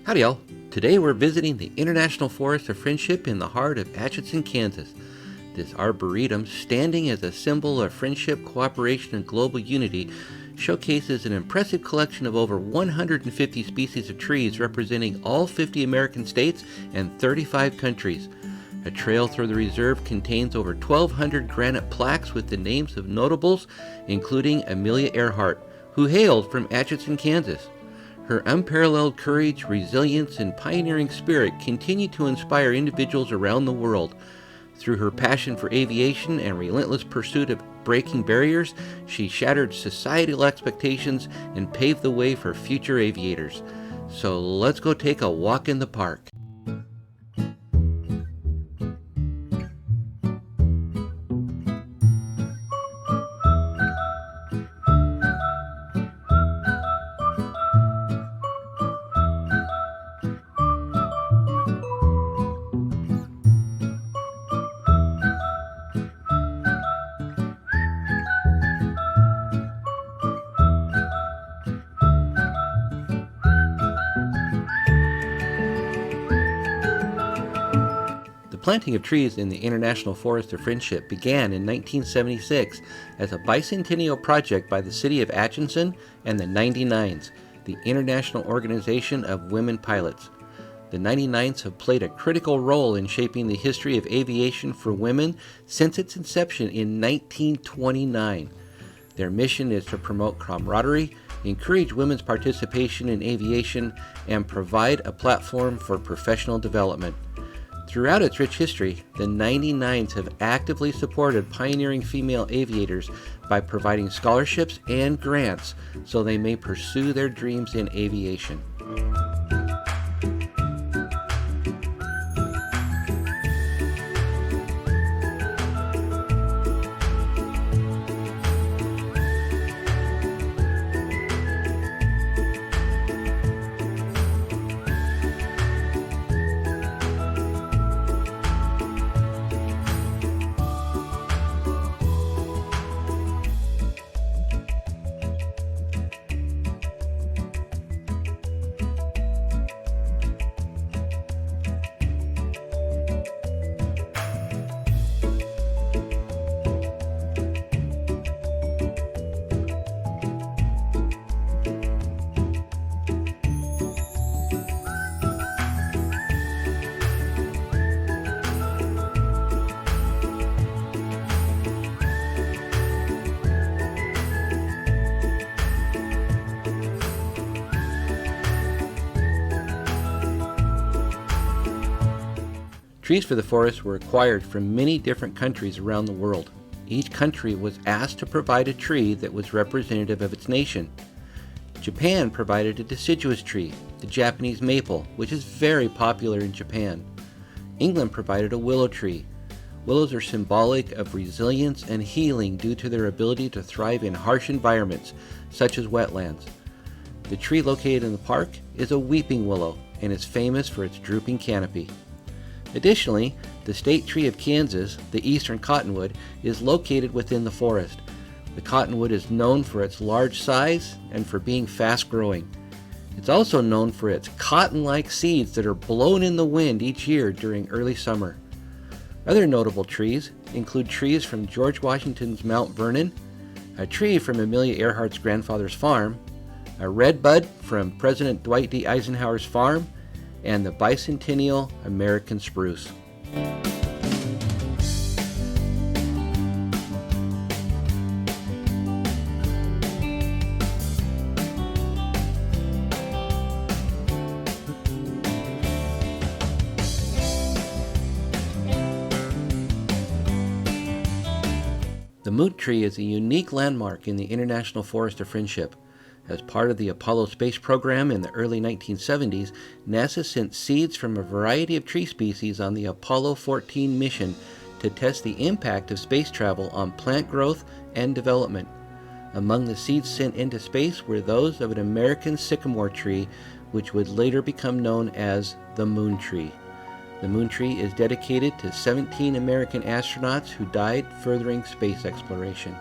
Howdy y'all. Today we're visiting the International Forest of Friendship in the heart of Atchison, Kansas. This arboretum, standing as a symbol of friendship, cooperation, and global unity, showcases an impressive collection of over 150 species of trees representing all 50 American states and 35 countries. A trail through the reserve contains over 1,200 granite plaques with the names of notables, including Amelia Earhart, who hailed from Atchison, Kansas. Her unparalleled courage, resilience, and pioneering spirit continue to inspire individuals around the world. Through her passion for aviation and relentless pursuit of breaking barriers, she shattered societal expectations and paved the way for future aviators. So let's go take a walk in the park. The planting of trees in the International Forest of Friendship began in 1976 as a bicentennial project by the city of Atchison and the 99s, the International Organization of Women Pilots. The 99s have played a critical role in shaping the history of aviation for women since its inception in 1929. Their mission is to promote camaraderie, encourage women's participation in aviation, and provide a platform for professional development. Throughout its rich history, the 99s have actively supported pioneering female aviators by providing scholarships and grants so they may pursue their dreams in aviation. Trees for the forest were acquired from many different countries around the world. Each country was asked to provide a tree that was representative of its nation. Japan provided a deciduous tree, the Japanese maple, which is very popular in Japan. England provided a willow tree. Willows are symbolic of resilience and healing due to their ability to thrive in harsh environments, such as wetlands. The tree located in the park is a weeping willow and is famous for its drooping canopy. Additionally, the state tree of Kansas, the eastern cottonwood, is located within the forest. The cottonwood is known for its large size and for being fast-growing. It's also known for its cotton-like seeds that are blown in the wind each year during early summer. Other notable trees include trees from George Washington's Mount Vernon, a tree from Amelia Earhart's grandfather's farm, a redbud from President Dwight D. Eisenhower's farm, and the bicentennial American spruce. The moon tree is a unique landmark in the International Forest of Friendship. As part of the Apollo space program in the early 1970s, NASA sent seeds from a variety of tree species on the Apollo 14 mission to test the impact of space travel on plant growth and development. Among the seeds sent into space were those of an American sycamore tree, which would later become known as the moon tree. The moon tree is dedicated to 17 American astronauts who died furthering space exploration.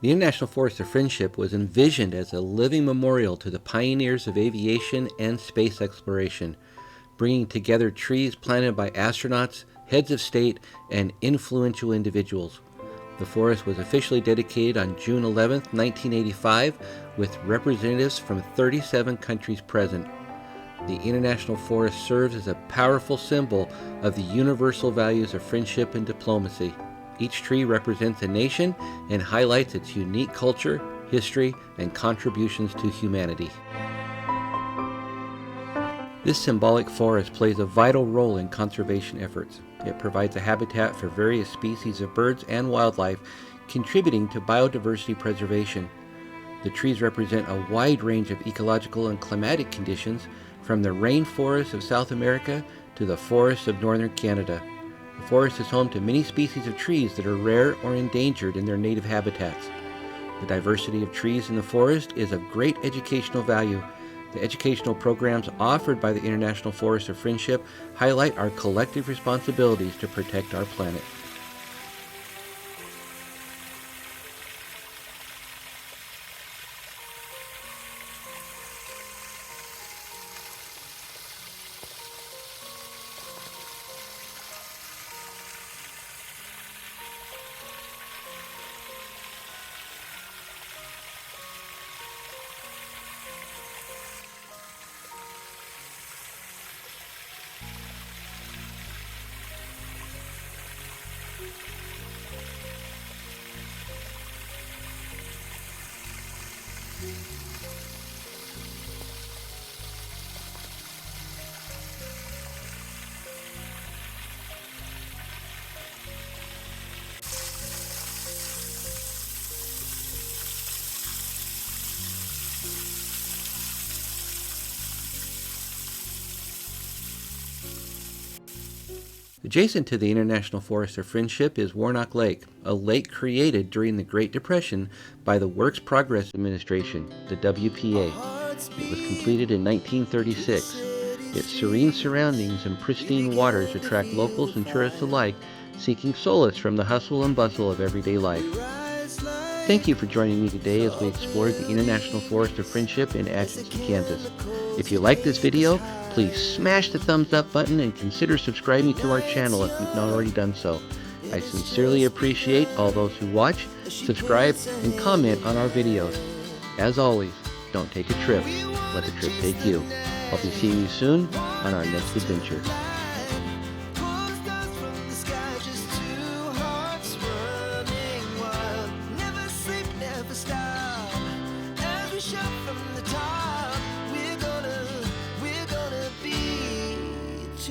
The International Forest of Friendship was envisioned as a living memorial to the pioneers of aviation and space exploration, bringing together trees planted by astronauts, heads of state, and influential individuals. The forest was officially dedicated on June 11, 1985, with representatives from 37 countries present. The International Forest serves as a powerful symbol of the universal values of friendship and diplomacy. Each tree represents a nation and highlights its unique culture, history, and contributions to humanity. This symbolic forest plays a vital role in conservation efforts. It provides a habitat for various species of birds and wildlife, contributing to biodiversity preservation. The trees represent a wide range of ecological and climatic conditions, from the rainforests of South America to the forests of northern Canada. The forest is home to many species of trees that are rare or endangered in their native habitats. The diversity of trees in the forest is of great educational value. The educational programs offered by the International Forest of Friendship highlight our collective responsibilities to protect our planet. Adjacent to the International Forest of Friendship is Warnock Lake, a lake created during the Great Depression by the Works Progress Administration, the WPA. It was completed in 1936. Its serene surroundings and pristine waters attract locals and tourists alike, seeking solace from the hustle and bustle of everyday life. Thank you for joining me today as we explored the International Forest of Friendship in Atchison, Kansas. If you like this video, please smash the thumbs up button and consider subscribing to our channel if you've not already done so. I sincerely appreciate all those who watch, subscribe, and comment on our videos. As always, don't take a trip, let the trip take you. I'll be seeing you soon on our next adventure.